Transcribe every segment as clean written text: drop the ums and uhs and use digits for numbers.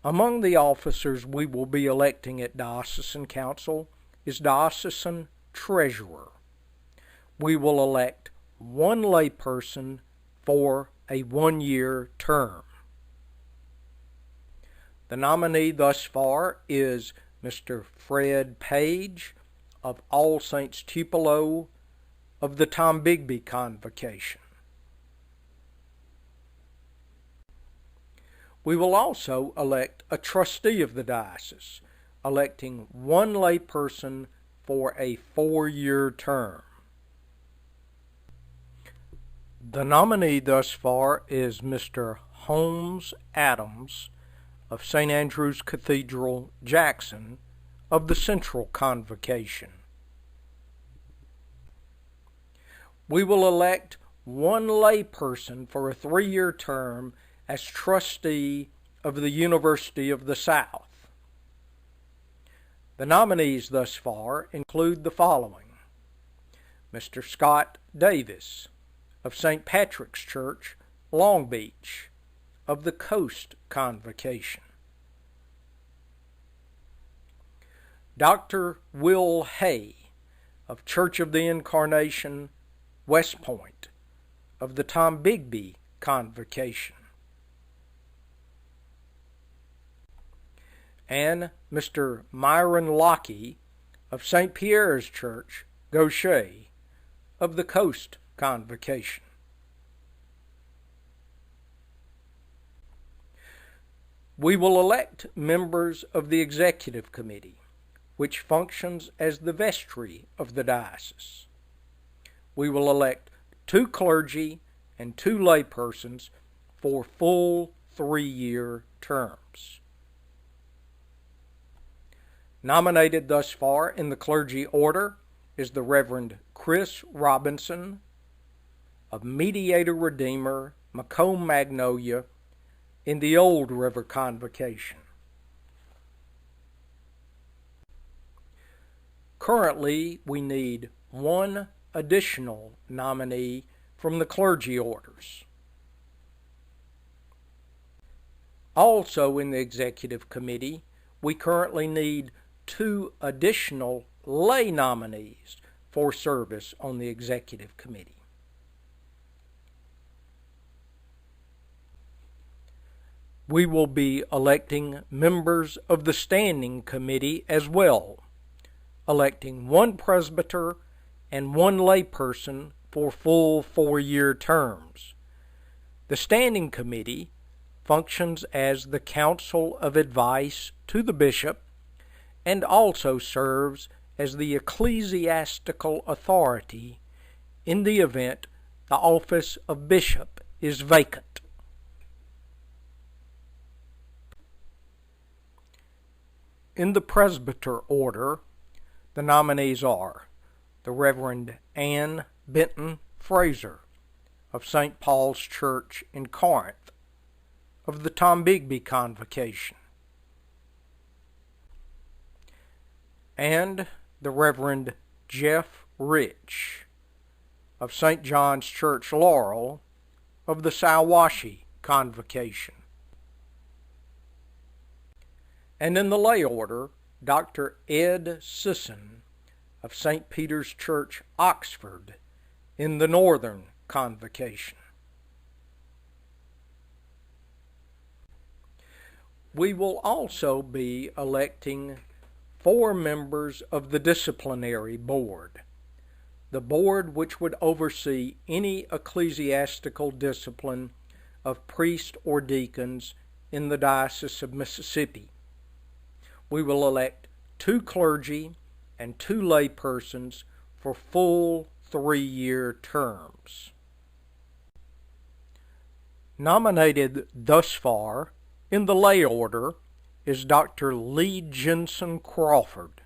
Among the officers we will be electing at Diocesan Council is Diocesan Treasurer. We will elect one layperson for a one-year term. The nominee thus far is Mr. Fred Page of All Saints Tupelo of the Tombigbee Convocation. We will also elect a trustee of the diocese, electing one layperson for a 4-year term. The nominee thus far is Mr. Holmes Adams of St. Andrew's Cathedral, Jackson, of the Central Convocation. We will elect one layperson for a 3-year term as trustee of the University of the South. The nominees thus far include the following: Mr. Scott Davis of St. Patrick's Church, Long Beach, of the Coast Convocation. Dr. Will Hay of Church of the Incarnation, West Point, of the Tombigbee Convocation. And Mr. Myron Lockey of St. Pierre's Church, Gaucher, of the Coast Convocation. We will elect members of the Executive Committee, which functions as the vestry of the diocese. We will elect 2 clergy and 2 laypersons for full 3-year terms. Nominated thus far in the clergy order is the Reverend Chris Robinson of Mediator Redeemer, Macomb Magnolia, in the Old River Convocation. Currently, we need one additional nominee from the clergy orders. Also in the Executive Committee, we currently need 2 additional lay nominees for service on the Executive Committee. We will be electing members of the Standing Committee as well, electing 1 presbyter and 1 layperson for full 4-year terms. The Standing Committee functions as the council of advice to the bishop and also serves as the ecclesiastical authority in the event the office of bishop is vacant. In the presbyter order, the nominees are the Reverend Ann Benton Fraser of St. Paul's Church in Corinth, of the Tombigbee Convocation, and the Reverend Jeff Rich of St. John's Church, Laurel, of the Salwashi Convocation. And in the lay order, Dr. Ed Sisson of St. Peter's Church, Oxford, in the Northern Convocation. We will also be electing 4 members of the Disciplinary Board, the board which would oversee any ecclesiastical discipline of priests or deacons in the Diocese of Mississippi. We will elect 2 clergy and 2 laypersons for full 3-year terms. Nominated thus far in the lay order is Dr. Lee Jensen Crawford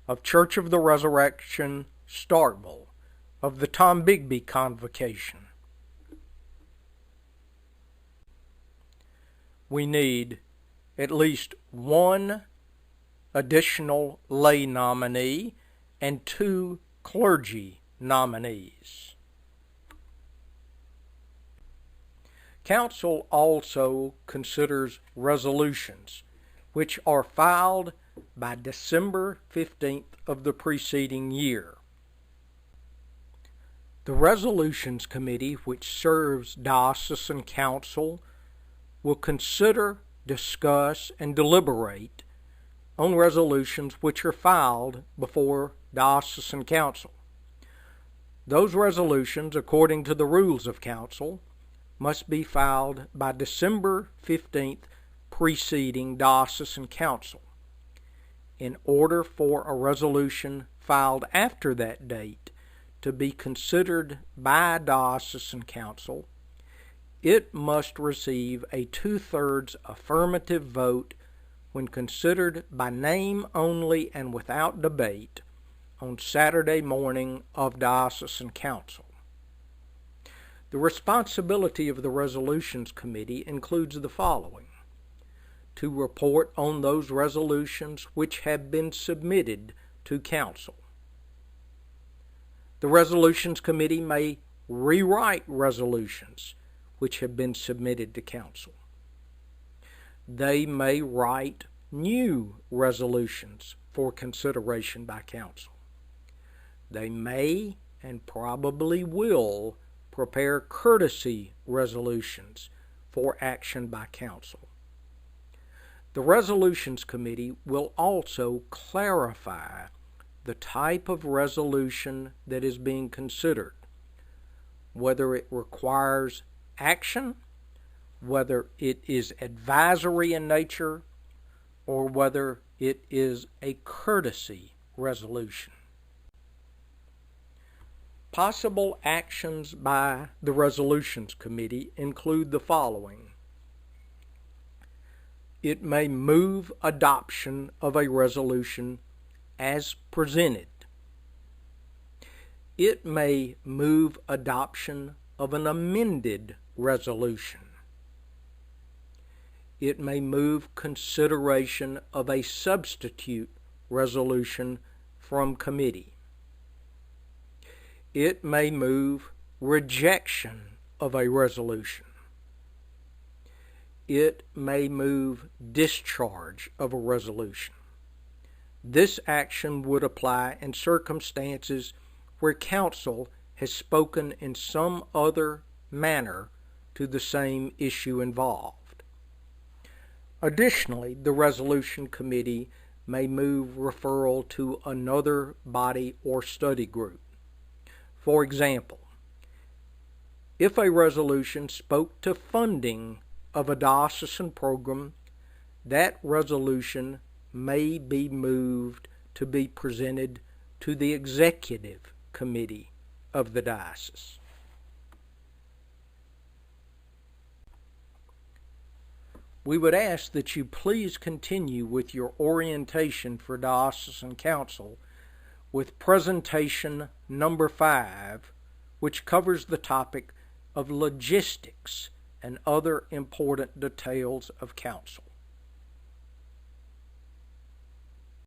of Church of the Resurrection, Starkville, of the Tombigbee Convocation. We need at least 1 additional lay nominee and 2 clergy nominees. Council also considers resolutions, which are filed by December 15th of the preceding year. The Resolutions Committee, which serves Diocesan Council, will consider, discuss, and deliberate on resolutions which are filed before Diocesan Council. Those resolutions, according to the rules of Council, must be filed by December 15th preceding Diocesan Council. In order for a resolution filed after that date to be considered by Diocesan Council, it must receive a 2/3 affirmative vote when considered by name only and without debate on Saturday morning of Diocesan Council. The responsibility of the Resolutions Committee includes the following: to report on those resolutions which have been submitted to Council. The Resolutions Committee may rewrite resolutions which have been submitted to Council. They may write new resolutions for consideration by Council. They may and probably will prepare courtesy resolutions for action by Council. The Resolutions Committee will also clarify the type of resolution that is being considered, whether it requires action, whether it is advisory in nature, or whether it is a courtesy resolution. Possible actions by the Resolutions Committee include the following: it may move adoption of a resolution as presented. It may move adoption of an amended resolution. It may move consideration of a substitute resolution from committee. It may move rejection of a resolution. It may move discharge of a resolution. This action would apply in circumstances where Council has spoken in some other manner to the same issue involved. Additionally, the Resolution Committee may move referral to another body or study group. For example, if a resolution spoke to funding of a diocesan program, that resolution may be moved to be presented to the Executive Committee of the diocese. We would ask that you please continue with your orientation for Diocesan Council with presentation number 5, which covers the topic of logistics and other important details of Council.